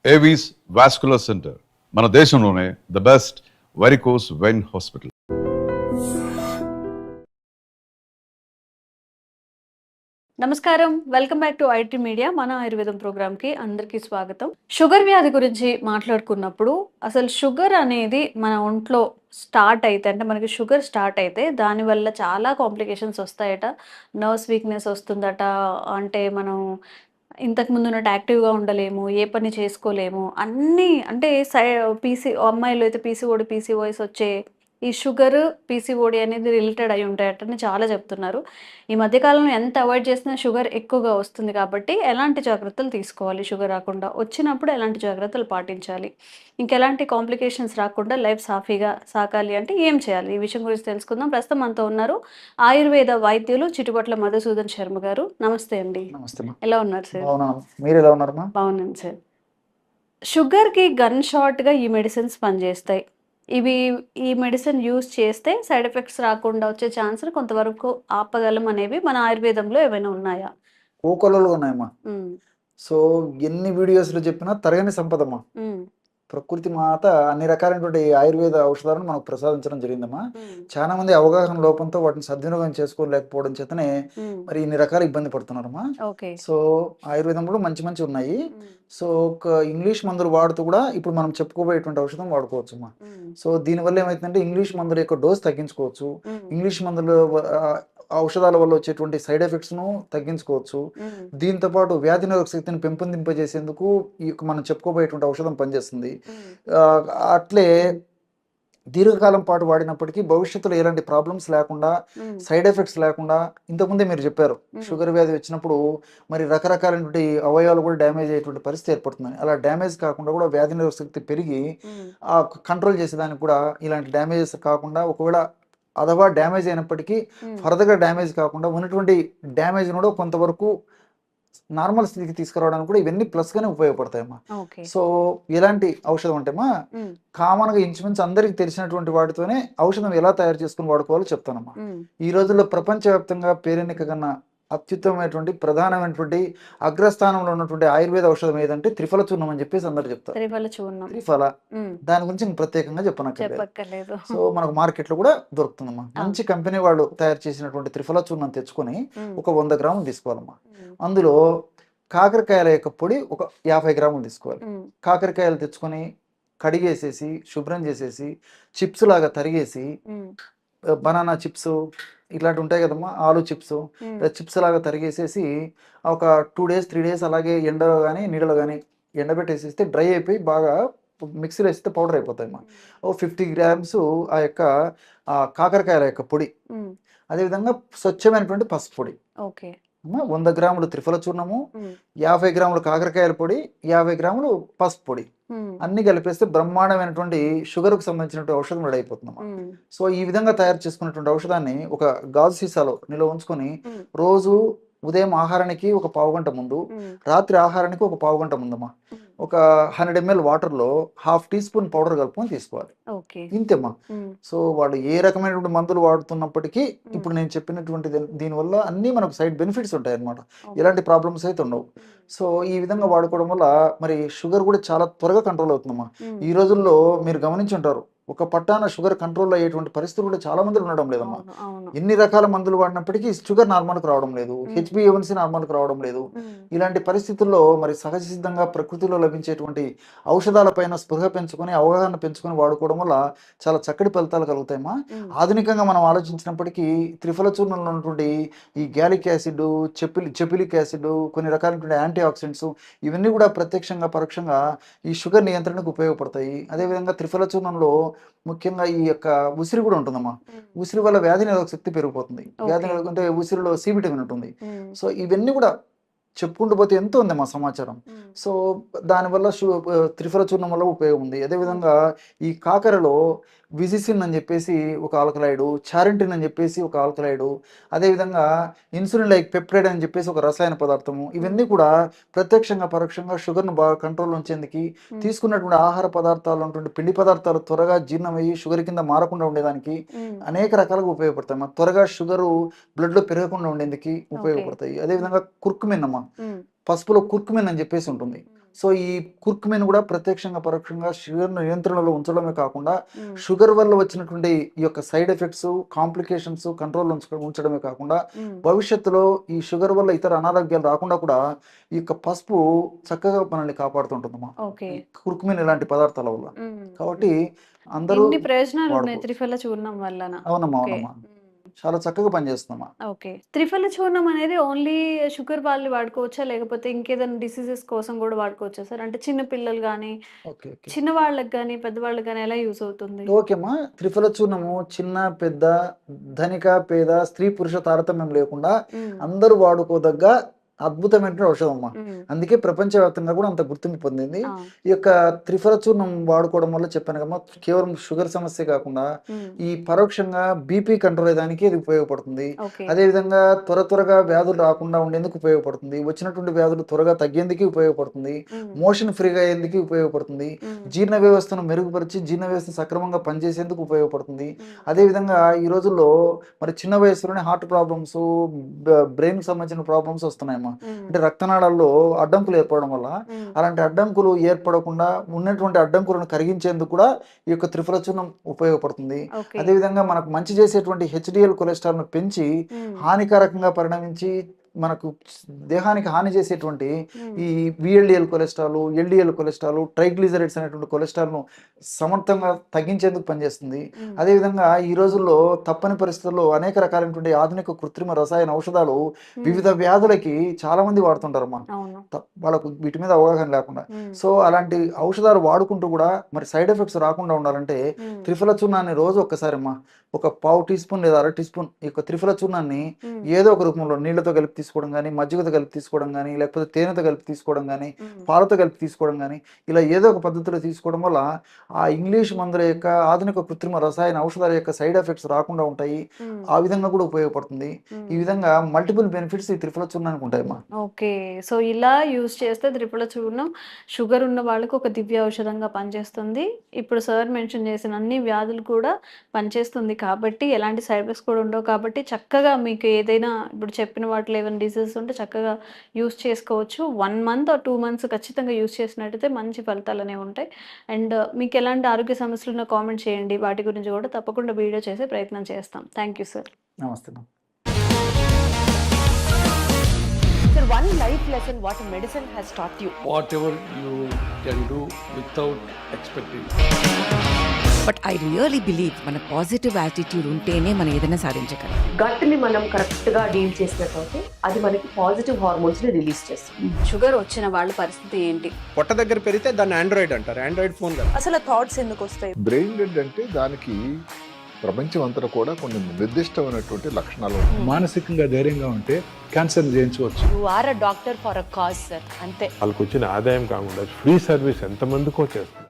Avis vascular centre మన దేశంలోనే the best varicose vein hospital. నమస్కారం, welcome back to IT media. మన ఆయుర్వేదం ప్రోగ్రామ్కి అందరికీ స్వాగతం. షుగర్ వ్యాధి గురించి మాట్లాడుకున్నప్పుడు అసలు షుగర్ అనేది మన ఒంట్లో స్టార్ట్ అయితే, అంటే మనకి షుగర్ స్టార్ట్ అయితే దానివల్ల చాలా కాంప్లికేషన్స్ వస్తాయట. నర్వ్స్ వీక్నెస్ వస్తుందట. అంటే మనం ఇంతకు ముందు ఉన్నట్టు యాక్టివ్గా ఉండలేము, ఏ పని చేసుకోలేము, అన్నీ అంటే అమ్మాయిలు అయితే పీసీఓఎస్ వచ్చే ఈ షుగర్ పీసీఓడి అనేది రిలేటెడ్ అయి ఉంటాయటని చాలా చెప్తున్నారు. ఈ మధ్యకాలంలో ఎంత అవాయిడ్ చేసినా షుగర్ ఎక్కువగా వస్తుంది కాబట్టి ఎలాంటి జాగ్రత్తలు తీసుకోవాలి, షుగర్ రాకుండా వచ్చినప్పుడు ఎలాంటి జాగ్రత్తలు పాటించాలి, ఇంకెలాంటి కాంప్లికేషన్స్ రాకుండా లైఫ్ సాఫీగా సాగాలి అంటే ఏం చేయాలి, ఈ విషయం గురించి తెలుసుకుందాం. ప్రస్తుతం మనతో ఉన్నారు ఆయుర్వేద వైద్యులు చిటుపట్ల మధుసూదన్ శర్మ గారు. నమస్తే అండి. నమస్తే అమ్మా. ఎలా ఉన్నారు సార్? బాగున్నాను. మీరు ఎలా ఉన్నారమ్మా? బాగున్నాను సార్. షుగర్కి గన్ షాట్గా ఈ మెడిసిన్స్ పనిచేస్తాయి. ఈ మెడిసిన్ యూజ్ చేస్తే సైడ్ ఎఫెక్ట్స్ రాకుండా వచ్చే ఛాన్స్‌ని కొంతవరకు ఆపగలం అనేవి మన ఆయుర్వేదంలో ఏమైనా ఉన్నాయా? కోకొల్లలుగా ఉన్నాయమ్మా. హ్మ్. సో ఎన్ని వీడియోస్‌లో చెప్పినా తరగని సంపదమ్మా. హ్మ్. ప్రకృతి మాత అన్ని రకాలైనటువంటి ఆయుర్వేద ఔషధాలను మనకు ప్రసాదించడం జరిగిందమ్మా. హ్మ్. చాలా మంది అవగాహన లోపంతో వాటిని సద్వినియోగం చేసుకోలేకపోవడం చేతనే హ్మ్. మరి ఇన్ని రకాల ఇబ్బంది పడుతున్నారమ్మా. ఓకే. సో ఆయుర్వేదంలో మంచి మంచి ఉన్నాయి. హ్మ్. సో ఒక ఇంగ్లీష్ మందులు వాడుతూ కూడా ఇప్పుడు మనం చెప్పుకోబోయేటువంటి ఔషధం వాడుకోవచ్చమ్మా. హ్మ్. సో దీనివల్ల ఏమవుతుందంటే ఇంగ్లీష్ మందుల యొక్క డోస్ తగ్గించుకోవచ్చు. హ్మ్. ఇంగ్లీష్ మందులు ఔషధాల వల్ల వచ్చేటువంటి సైడ్ ఎఫెక్ట్స్ను తగ్గించుకోవచ్చు. హ్మ్. దీంతో పాటు వ్యాధి నిరోధక శక్తిని పెంపొందింపజేసేందుకు ఈ యొక్క మనం చెప్పుకోబోయేటువంటి ఔషధం పనిచేస్తుంది. హ్మ్. అట్లే దీర్ఘకాలం పాటు వాడినప్పటికీ భవిష్యత్తులో ఎలాంటి ప్రాబ్లమ్స్ లేకుండా, హ్మ్. సైడ్ ఎఫెక్ట్స్ లేకుండా, ఇంతకుముందే మీరు చెప్పారు హ్మ్. షుగర్ వ్యాధి వచ్చినప్పుడు మరి రకరకాలైనటువంటి అవయవాలు కూడా డ్యామేజ్ అయ్యేటువంటి పరిస్థితి ఏర్పడుతుందని. అలా డ్యామేజ్ కాకుండా కూడా వ్యాధి నిరోధక శక్తి పెరిగి హ్మ్. కంట్రోల్ చేసేదానికి కూడా ఇలాంటి డ్యామేజెస్ కాకుండా, ఒకవేళ అథవా డ్యామేజ్ అయినప్పటికీ హ్మ్. ఫర్దర్‌గా డ్యామేజ్ కాకుండా ఉన్నటువంటి డ్యామేజ్‌ని కూడా కొంతవరకు నార్మల్ స్థితికి తీసుకురావడానికి కూడా ఇవన్నీ ప్లస్‌గానే ఉపయోగపడతాయమ్మా. ఓకే. సో ఎలాంటి ఔషధం అంటేమా, హ్మ్. కామన్‌గా ఇంచుమించు అందరికి తెలిసినటువంటి వాటితోనే ఔషధం ఎలా తయారు చేసుకొని వాడుకోవాలో చెప్తానమ్మా. హ్మ్. ఈ రోజుల్లో ప్రపంచవ్యాప్తంగా పేరెన్నిక కన్నా అత్యుత్తమమైనటువంటి, ప్రధానమైనటువంటి, అగ్రస్థానంలో ఉన్నటువంటి ఆయుర్వేద ఔషధం ఏదంటే త్రిఫల చూర్ణం అని చెప్పేసి అందరూ చెప్తారు. త్రిఫల చూర్ణం. త్రిఫల హ్మ్. దాని గురించి ఇంక ప్రత్యేకంగా చెప్పనక్కర్లేదు. చెప్పక్కర్లేదు. సో మనకు మార్కెట్‌లో కూడా దొరుకుతుందమ్మా. ఆ! మంచి కంపెనీ వాళ్ళు తయారు చేసినటువంటి త్రిఫల చూర్ణం తెచ్చుకొని హ్మ్. ఒక 100 గ్రాములు తీసుకోవాలమ్మా. హ్మ్. అందులో కాకరకాయల యొక్క పొడి ఒక 50 గ్రాములు తీసుకోవాలి. హ్మ్. కాకరకాయలు తెచ్చుకొని కడిగేసేసి, శుభ్రం చేసేసి, చిప్స్ లాగా తరిగేసి, హ్మ్. బనానా చిప్స్ ఇట్లాంటివి ఉంటాయి కదమ్మా! ఆలు చిప్స్ హ్మ్. ఇలా చిప్స్ లాగా తరిగేసేసి ఒక 2 డేస్, 3 డేస్ అలాగే ఎండలో గాని, నీడలో గాని ఎండబెట్టేసేస్తే డ్రై అయిపోయి బాగా మిక్సీలో ఏస్తే పౌడర్ అయిపోతాయమ్మా. ఓ 50 గ్రామ్స్ ఆ యొక్క కాకరకాయల యొక్క పొడి. హ్మ్. అదేవిధంగా స్వచ్ఛమైనటువంటి పసుపు పొడి. ఓకే. 100 గ్రాములు త్రిఫల చూర్ణము, హ్మ్. 50 గ్రాములు కాకరకాయల పొడి, 50 గ్రాములు పసుపు పొడి. హ్మ్. అన్నీ కలిపేస్తే బ్రహ్మాండమైనటువంటి షుగర్‌కు సంబంధించినటువంటి ఔషధం రెడీ అయిపోతుందమ్మా. హ్మ్. సో ఈ విధంగా తయారు చేసుకున్నటువంటి ఔషధాన్ని ఒక గాజు సీసాలో నిల్వ ఉంచుకొని హ్మ్. రోజు ఉదయం ఆహారానికి ఒక పావుగంట ముందు, హ్మ్. రాత్రి ఆహారానికి ఒక పావుగంట ముందమ్మా. హ్మ్. ఒక 100 ఎంఎల్ వాటర్‌లో హాఫ్ టీ స్పూన్ పౌడర్ కలుపుకొని తీసుకోవాలి. ఓకే. ఇంతేమ్మా. హ్మ్. సో వాళ్ళు ఏ రకమైనటువంటి మందులు వాడుతున్నప్పటికీ హ్మ్. ఇప్పుడు నేను చెప్పినటువంటి దీనివల్ల అన్నీ మనకు సైడ్ బెనిఫిట్స్ ఉంటాయన్నమాట. ఓకే. ఎలాంటి ప్రాబ్లమ్స్ అయితే ఉండవు. హ్మ్. సో ఈ విధంగా వాడుకోవడం వల్ల మరి షుగర్ కూడా చాలా త్వరగా కంట్రోల్ అవుతుందమ్మా. హ్మ్. ఈ రోజుల్లో మీరు గమనించుంటారు. ఒక పట్టాన షుగర్ కంట్రోల్ అయ్యేటువంటి పరిస్థితులు కూడా చాలా మందిలో ఉండడం లేదమ్మా. అవును. అవును. ఎన్ని రకాల మందులు వాడినప్పటికీ షుగర్ నార్మల్‌కి రావడం లేదు. హ్మ్. హెచ్‌బీఏవన్సీ నార్మల్‌కి రావడం లేదు. హ్మ్. ఇలాంటి పరిస్థితుల్లో మరి సహజ సిద్ధంగా ప్రకృతిలో లభించేటువంటి ఔషధాల పైన స్పృహ పెంచుకొని, అవగాహన పెంచుకొని వాడుకోవడం వల్ల చాలా చక్కటి ఫలితాలు కలుగుతాయమ్మా. హ్మ్. ఆధునికంగా మనం ఆలోచించినప్పటికీ త్రిఫల చూర్ణంలో ఉన్నటువంటి ఈ గ్యాలిక్ యాసిడ్, చెపిలిక్ యాసిడ్, కొన్ని రకాలైనటువంటి యాంటీ ఆక్సిడెంట్స్ ఇవన్నీ కూడా ప్రత్యక్షంగా, పరోక్షంగా ఈ షుగర్ నియంత్రణకు ఉపయోగపడతాయి. అదేవిధంగా త్రిఫల చూర్ణంలో ముఖ్యంగా ఈ యొక్క ఉసిరి కూడా ఉంటుందమ్మా. హ్మ్. ఉసిరి వల్ల వ్యాధి నిరోధక శక్తి పెరిగిపోతుంది. వ్యాధి ఓకే. నిరోధక అంటే ఉసిరిలో సి విటమిన్ ఉంటుంది. హ్మ్. సో ఇవన్నీ కూడా చెప్పుకుంటూ పోతే ఎంతో ఉందమ్మా సమాచారం. హ్మ్. సో దానివల్ల త్రిఫల చూర్ణం వల్ల ఉపయోగం ఉంది. హ్మ్. అదేవిధంగా ఈ కాకరలో విజిసిన్ అని చెప్పేసి ఒక ఆల్కలాయిడ్, చారింటిన్ అని చెప్పేసి ఒక ఆల్కలాయిడ్, అదేవిధంగా ఇన్సులిన్ లైక్ పెప్టైడ్ అని చెప్పేసి ఒక రసాయన పదార్థము. హ్మ్. ఇవన్నీ కూడా ప్రత్యక్షంగా, పరోక్షంగా షుగర్‌ను బాగా కంట్రోల్‌లో ఉంచేందుకు, హ్మ్. తీసుకున్నటువంటి ఆహార పదార్థాల్లో ఉన్నటువంటి పిండి పదార్థాలు త్వరగా జీర్ణమయ్యి షుగర్ కింద మారకుండా ఉండేదానికి హ్మ్. అనేక రకాలుగా ఉపయోగపడతాయమ్మా. త్వరగా షుగరు బ్లడ్‌లో పెరగకుండా ఉండేందుకు ఓకే. ఉపయోగపడతాయి. అదేవిధంగా కుర్కుమిన్ అమ్మా. హ్మ్. పసుపులో కుర్కుమిన్ అని చెప్పేసి ఉంటుంది. సో ఈ కుర్కుమిన్ కూడా ప్రత్యక్షంగా పరోక్షంగా షుగర్ నియంత్రణలో ఉంచడమే కాకుండా మ్మ్. షుగర్ వల్ల వచ్చినటువంటి ఈ యొక్క సైడ్ ఎఫెక్ట్స్ కాంప్లికేషన్స్ కంట్రోల్ ఉంచడమే కాకుండా మ్మ్. భవిష్యత్తులో ఈ షుగర్ వల్ల ఇతర అనారోగ్యాలు రాకుండా కూడా ఈ యొక్క పసుపు చక్కగా మనల్ని కాపాడుతుంటుందమ్మా ఓకే. ఈ కుర్కుమిన్ ఇలాంటి పదార్థాల వల్ల. మ్మ్. కాబట్టి అందరూ ఇన్ని ప్రయోజనాలు ఉన్నాయి వాడుకోవచ్చు. త్రిఫల చూర్ణం వల్లన. అవునమ్మా ఓకే. అవునమ్మా చాలా చక్కగా పనిచేస్తుందమ్మా. ఓకే. త్రిఫల చూర్ణం అనేది ఓన్లీ షుగర్ వాళ్ళు వాడుకోవచ్చా? లేకపోతే ఇంకేదైనా డిసీజెస్ కోసం కూడా వాడుకోవచ్చా సార్? అంటే చిన్న పిల్లలు గానీ, ఓకే ఓకే చిన్న వాళ్ళకి గానీ, పెద్దవాళ్ళకి గానీ ఎలా యూజ్ అవుతుంది? ఓకేమ్మా త్రిఫల చూర్ణము చిన్న పెద్ద ధనిక పేద స్త్రీ పురుష తారతమ్యం లేకుండా మ్మ్. అందరూ వాడుకోదగ్గ అద్భుతమైన ఔషధం అమ్మా. మ్మ్. అందుకే ప్రపంచవ్యాప్తంగా కూడా అంత గుర్తింపు పొందింది. ఆ. ఈ యొక్క త్రిఫల చూర్ణం వాడుకోవడం వల్ల చెప్పాను కమ్మా కేవలం షుగర్ సమస్య కాకుండా మ్మ్. ఈ పరోక్షంగా బీపీ కంట్రోల్ అయ్యడానికి ఇది ఉపయోగపడుతుంది. ఓకే. అదేవిధంగా త్వరగా వ్యాధులు రాకుండా ఉండేందుకు ఉపయోగపడుతుంది. వచ్చినటువంటి వ్యాధులు త్వరగా తగ్గేందుకు ఉపయోగపడుతుంది. మ్మ్. మోషన్ ఫ్రీగా అయ్యేందుకు ఉపయోగపడుతుంది. మ్మ్. జీర్ణ వ్యవస్థను మెరుగుపరిచి జీర్ణ వ్యవస్థ సక్రమంగా పనిచేసేందుకు ఉపయోగపడుతుంది. మ్మ్. అదేవిధంగా ఈ రోజుల్లో మరి చిన్న వయసులోనే హార్ట్ ప్రాబ్లమ్స్ బ్రెయిన్ సంబంధించిన ప్రాబ్లమ్స్ వస్తున్నాయమ్మా. మ్మ్. అంటే రక్తనాళాల్లో అడ్డంకులు ఏర్పడడం వల్ల మ్మ్. అలాంటి అడ్డంకులు ఏర్పడకుండా ఉన్నటువంటి అడ్డంకులను కరిగించేందుకు కూడా ఈ యొక్క త్రిఫల చూర్ణం ఉపయోగపడుతుంది. ఓకే. అదేవిధంగా మనకు మంచి చేసేటువంటి హెచ్డిఎల్ కొలెస్ట్రాల్ను పెంచి మ్మ్. హానికారకంగా పరిణమించి మనకు దేహానికి హాని చేసేటువంటి మ్మ్. ఈ VLDL cholesterol LDL cholesterol triglycerides అనేటువంటి కొలెస్ట్రాల్ను సమర్థంగా తగ్గించేందుకు పనిచేస్తుంది. మ్మ్. అదేవిధంగా ఈ రోజుల్లో తప్పని పరిస్థితుల్లో అనేక రకాలైనటువంటి ఆధునిక కృత్రిమ రసాయన ఔషధాలు వివిధ వ్యాధులకి చాలా మంది వాడుతుంటారమ్మా. అవును. వాళ్ళకు వీటి మీద అవగాహన లేకుండా. మ్మ్. సో అలాంటి ఔషధాలు వాడుకుంటూ కూడా మరి సైడ్ ఎఫెక్ట్స్ రాకుండా ఉండాలంటే మ్మ్. త్రిఫల చూర్ణాన్ని రోజు ఒక్కసారమ్మా ఒక పావు టీ స్పూన్ లేదా అర టీ స్పూన్ ఈ యొక్క త్రిఫల చూర్ణాన్ని మ్మ్. ఏదో ఒక రూపంలో నీళ్లతో కలిపి తీసుకోవడం కానీ మజ్జిగతో కలిపి తీసుకోవడం కానీ లేకపోతే తేనెతో కలిపి తీసుకోవడం కానీ మ్మ్. పాలతో కలిపి తీసుకోవడం కానీ ఇలా ఏదో ఒక పద్ధతిలో తీసుకోవడం వల్ల ఆ ఇంగ్లీష్ మందుల యొక్క ఆధునిక కృత్రిమ రసాయన ఔషధాల యొక్క సైడ్ ఎఫెక్ట్స్ రాకుండా ఉంటాయి. మ్మ్. ఆ విధంగా కూడా ఉపయోగపడుతుంది. ఈ విధంగా మల్టిపుల్ బెనిఫిట్స్ ఈ త్రిఫల చూర్ణానికి ఉంటాయమ్మా. ఓకే. సో ఇలా యూజ్ చేస్తే త్రిఫల చూర్ణం షుగర్ ఉన్న వాళ్ళకి ఒక దివ్య ఔషధంగా పనిచేస్తుంది. ఇప్పుడు సార్ మెన్షన్ చేసిన అన్ని వ్యాధులు కూడా పనిచేస్తుంది కాబట్టి ఎలాంటి సైడ్ ఎఫెక్ట్స్ కూడా ఉండవు కాబట్టి చక్కగా మీకు ఏదైనా ఇప్పుడు చెప్పిన వాటిలో ఏమైనా డిసీజెస్ ఉంటే చక్కగా యూజ్ చేసుకోవచ్చు. 1 మంత్ ఆర్ 2 మంత్స్ ఖచ్చితంగా యూజ్ చేసినట్టయితే మంచి ఫలితాలు అనేవి ఉంటాయి. అండ్ మీకు ఎలాంటి ఆరోగ్య సమస్యలు ఉన్నా కామెంట్ చేయండి. వాటి గురించి కూడా తప్పకుండా వీడియో చేసే ప్రయత్నం చేస్తాం. Thank you sir. నమస్తే. Sir, one life lesson what medicine has taught you. whatever you can do without expecting. But I really believe మన పాజిటివ్ యాటిట్యూడ్ ఉంటేనే మనం ఏదైనా సాధించగలం. గట్ ని మనం కరెక్ట్ గా డీల్ చేసినట్లయితే అది మనకి పాజిటివ్ హార్మోన్స్ ని రిలీజ్ చేస్తుంది. షుగర్ వచ్చిన వాళ్ళ పరిస్థితి ఏంటి? పొట్ట దగ్గర పెరిగితే దాన్ని ఆండ్రాయిడ్ అంటారు. ఆండ్రాయిడ్ ఫోన్ కదా. అసలు థాట్స్ ఎందుకు వస్తాయి? బ్రెయిన్ డెడ్ అంటే దానికి ప్రపంచం అంతా కూడా కొన్ని నిర్దిష్టమైనటువంటి లక్షణాలు ఉంటాయి. మానసికంగా ధైర్యంగా ఉంటే క్యాన్సర్ జయించవచ్చు. You are a doctor for a cause sir, అంతే. వాళ్ళకి వచ్చిన ఆదాయం కాకుండా ఫ్రీ సర్వీస్ ఎంతమందికో చేస్తుంది.